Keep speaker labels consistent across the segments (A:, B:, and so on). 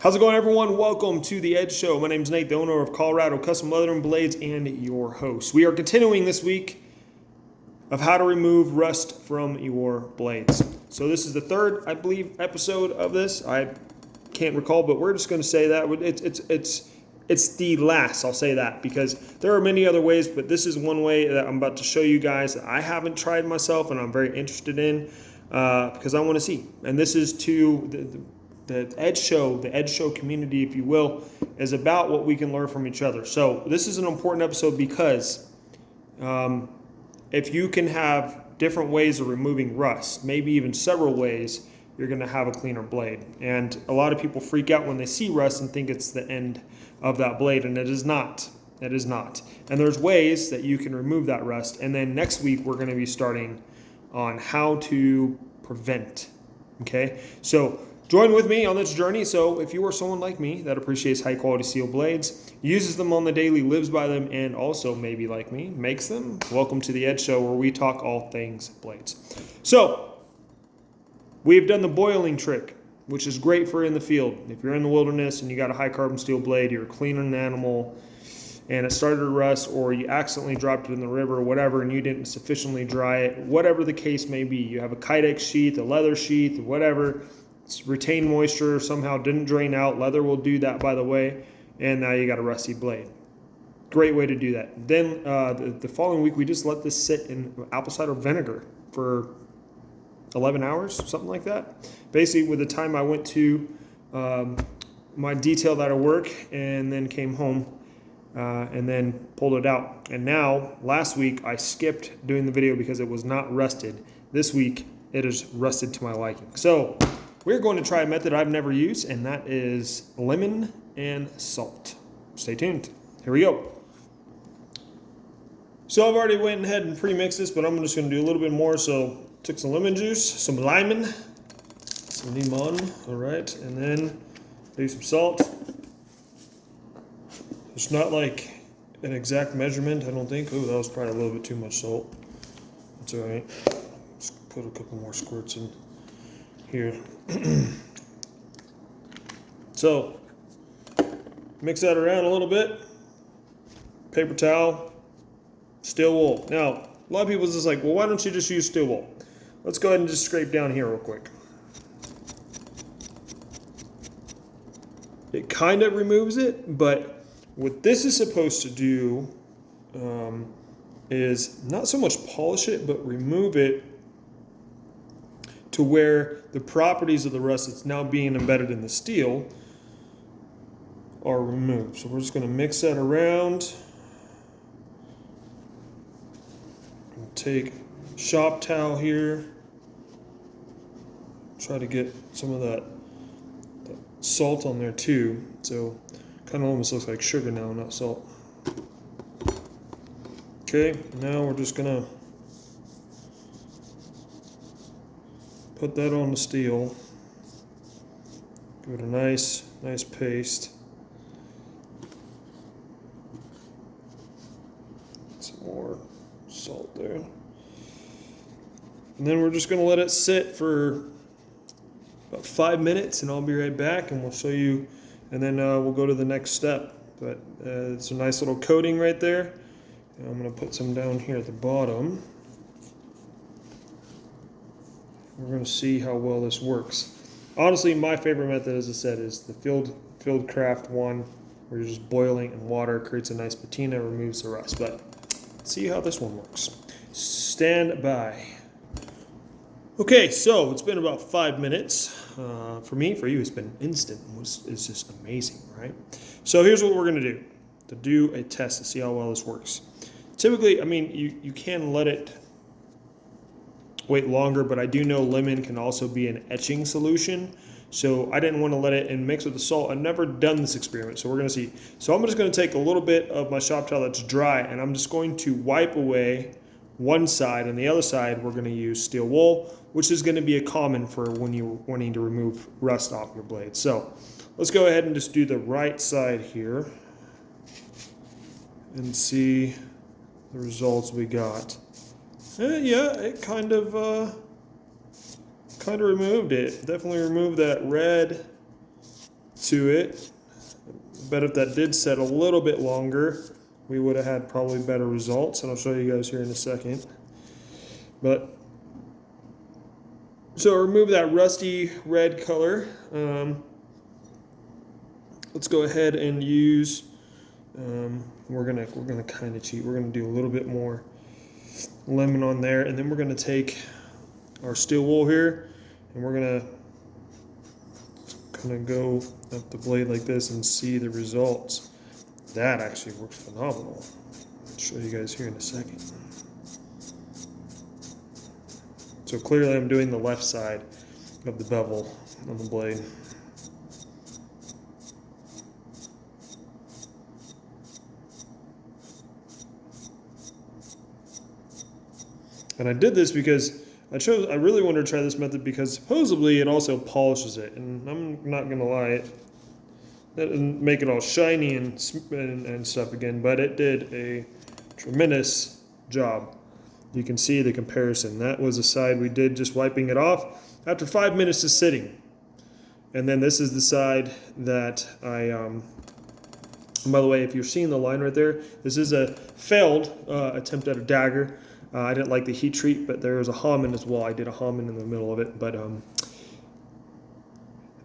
A: How's it going, everyone? Welcome to the Edge Show. My name's Nate, the owner of Colorado Custom Leather and Blades, and your host. We are continuing this week of how to remove rust from your blades. So this is the third, I believe, episode of this. I can't recall, but we're just going to say that it's the last. I'll say that because there are many other ways, but this is one way that I'm about to show you guys that I haven't tried myself, and I'm very interested in because I want to see. And this is to the Edge Show, the Edge Show community, if you will, is about what we can learn from each other. So this is an important episode because if you can have different ways of removing rust, maybe even several ways, you're going to have a cleaner blade. And a lot of people freak out when they see rust and think it's the end of that blade, and it is not. It is not. And there's ways that you can remove that rust. And then next week we're going to be starting on how to prevent. Okay, so join with me on this journey. So if you are someone like me that appreciates high quality steel blades, uses them on the daily, lives by them, and also maybe like me, makes them, welcome to the Edge Show, where we talk all things blades. So we've done the boiling trick, which is great for in the field. If you're in the wilderness and you got a high carbon steel blade, you're cleaning an animal and it started to rust, or you accidentally dropped it in the river or whatever and you didn't sufficiently dry it, whatever the case may be. You have a Kydex sheath, a leather sheath, whatever. Retained moisture, somehow didn't drain out. Leather will do that, by the way, and now you got a rusty blade. Great way to do that. Then the following week, we just let this sit in apple cider vinegar for 11 hours, something like that. Basically, with the time I went to my detail at work and then came home and then pulled it out. And now, last week, I skipped doing the video because it was not rusted. This week, it is rusted to my liking. So we're going to try a method I've never used, and that is lemon and salt. Stay tuned. Here we go. So I've already went ahead and pre-mixed this, but I'm just going to do a little bit more. So took some lemon juice, some lemon, some limon, all right, and then do some salt. It's not like an exact measurement, I don't think. Oh, that was probably a little bit too much salt. That's all right. Let's put a couple more squirts in here. So mix that around a little bit. Paper towel, steel wool. Now, a lot of people is just like, well, why don't you just use steel wool? Let's go ahead and just scrape down here real quick. It kind of removes it, but what this is supposed to do is not so much polish it, but remove it to where the properties of the rust that's now being embedded in the steel are removed. So we're just going to mix that around. We'll take shop towel here. Try to get some of that salt on there too. So kind of almost looks like sugar now, not salt. Okay, now we're just going to put that on the steel. Give it a nice paste. Some more salt there. And then we're just going to let it sit for about 5 minutes, and I'll be right back and we'll show you, and then we'll go to the next step. But it's a nice little coating right there. And I'm going to put some down here at the bottom. We're going to see how well this works. Honestly, my favorite method, as I said, is the field craft one, where you're just boiling in water, creates a nice patina, removes the rust. But let's see how this one works. Stand by. Okay, so it's been about 5 minutes. For me, for you, it's been instant. It's just amazing, right? So here's what we're going to do a test to see how well this works. Typically, I mean, you can let it wait longer, but I do know lemon can also be an etching solution. So I didn't want to let it and mix with the salt. I've never done this experiment, so we're going to see. So I'm just going to take a little bit of my shop towel that's dry, and I'm just going to wipe away one side, and the other side we're going to use steel wool, which is going to be a common for when you're wanting to remove rust off your blade. So let's go ahead and just do the right side here and see the results we got. Yeah, it kind of removed it. Definitely removed that red to it. But if that did set a little bit longer, we would have had probably better results, and I'll show you guys here in a second. But so remove that rusty red color. Let's go ahead and use. We're gonna kind of cheat. We're gonna do a little bit more lemon on there, and then we're gonna take our steel wool here, and we're gonna kind of go up the blade like this and see the results. That actually works phenomenal. I'll show you guys here in a second. So clearly I'm doing the left side of the bevel on the blade. And I did this because I really wanted to try this method because supposedly it also polishes it, and I'm not gonna lie, it didn't make it all shiny and stuff again, but it did a tremendous job. You can see the comparison. That was a side we did just wiping it off after 5 minutes of sitting, and then this is the side that by the way, if you're seeing the line right there, this is a failed attempt at a dagger. I didn't like the heat treat, but there was a Hammond as well. I did a Hammond in the middle of it, but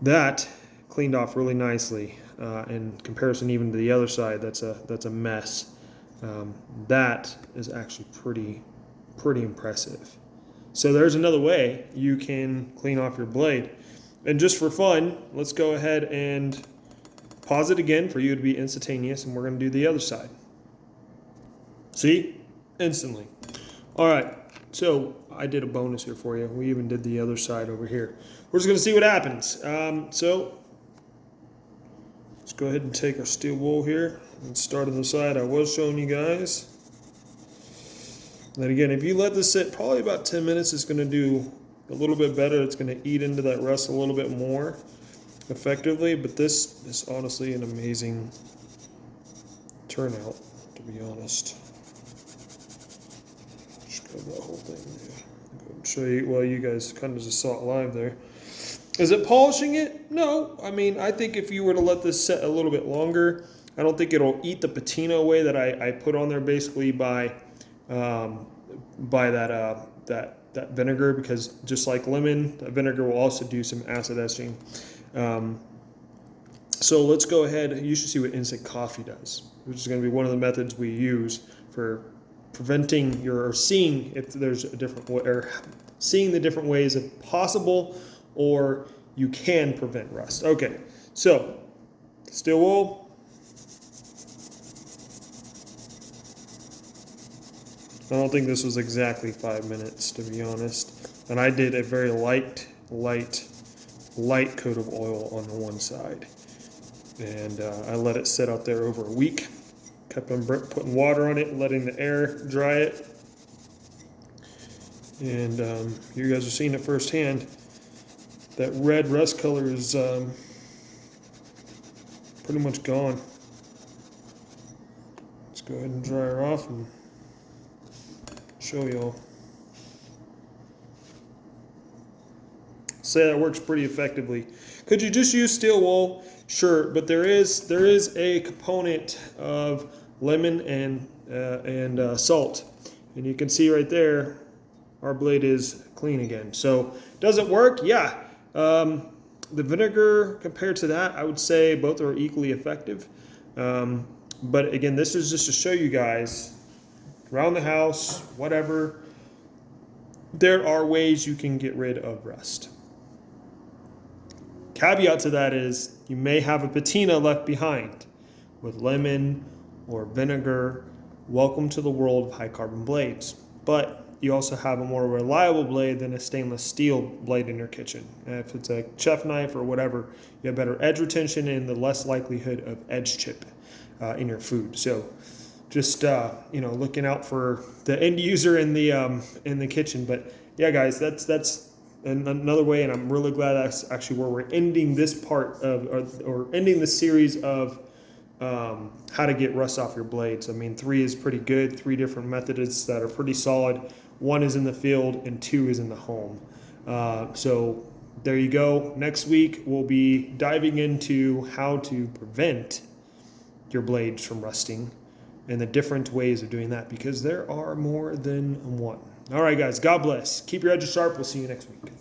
A: that cleaned off really nicely. In comparison even to the other side, that's a mess. That is actually pretty impressive. So there's another way you can clean off your blade. And just for fun, let's go ahead and pause it again for you to be instantaneous, and we're going to do the other side. See? Instantly. All right, so I did a bonus here for you. We even did the other side over here. We're just going to see what happens. So let's go ahead and take our steel wool here and start on the side I was showing you guys. And then again, if you let this sit probably about 10 minutes, it's going to do a little bit better. It's going to eat into that rust a little bit more effectively. But this is honestly an amazing turnout, to be honest. That whole thing. Yeah. Go and show you. Well, you guys kind of just saw it live there. Is it polishing it? No. I mean, I think if you were to let this set a little bit longer, I don't think it'll eat the patina away that I put on there basically by that vinegar, because just like lemon, that vinegar will also do some acid etching. So let's go ahead. You should see what instant coffee does, which is going to be one of the methods we use for preventing or seeing if there's a different way, or seeing the different ways if possible, or you can prevent rust. Okay, so steel wool. I don't think this was exactly 5 minutes, to be honest. And I did a very light coat of oil on the one side. And I let it sit out there over a week. Kept on putting water on it, letting the air dry it. And you guys are seeing it firsthand. That red rust color is pretty much gone. Let's go ahead and dry her off and show y'all. Say that works pretty effectively. Could you just use steel wool? Sure, but there is a component of lemon and salt, and you can see right there our blade is clean again. So does it work? Yeah. The vinegar compared to that, I would say both are equally effective. But again, this is just to show you guys around the house, whatever, there are ways you can get rid of rust. Caveat to that is you may have a patina left behind with lemon or vinegar. Welcome to the world of high carbon blades. But you also have a more reliable blade than a stainless steel blade in your kitchen. And if it's a chef knife or whatever, you have better edge retention and the less likelihood of edge chip in your food. So just looking out for the end user in the kitchen. But yeah, guys, that's another way, and I'm really glad that's actually where we're ending this part of, or ending the series of how to get rust off your blades. I mean, 3 is pretty good, 3 different methods that are pretty solid. 1 is in the field and 2 is in the home. So there you go. Next week, we'll be diving into how to prevent your blades from rusting and the different ways of doing that, because there are more than one. All right, guys, God bless. Keep your edges sharp. We'll see you next week.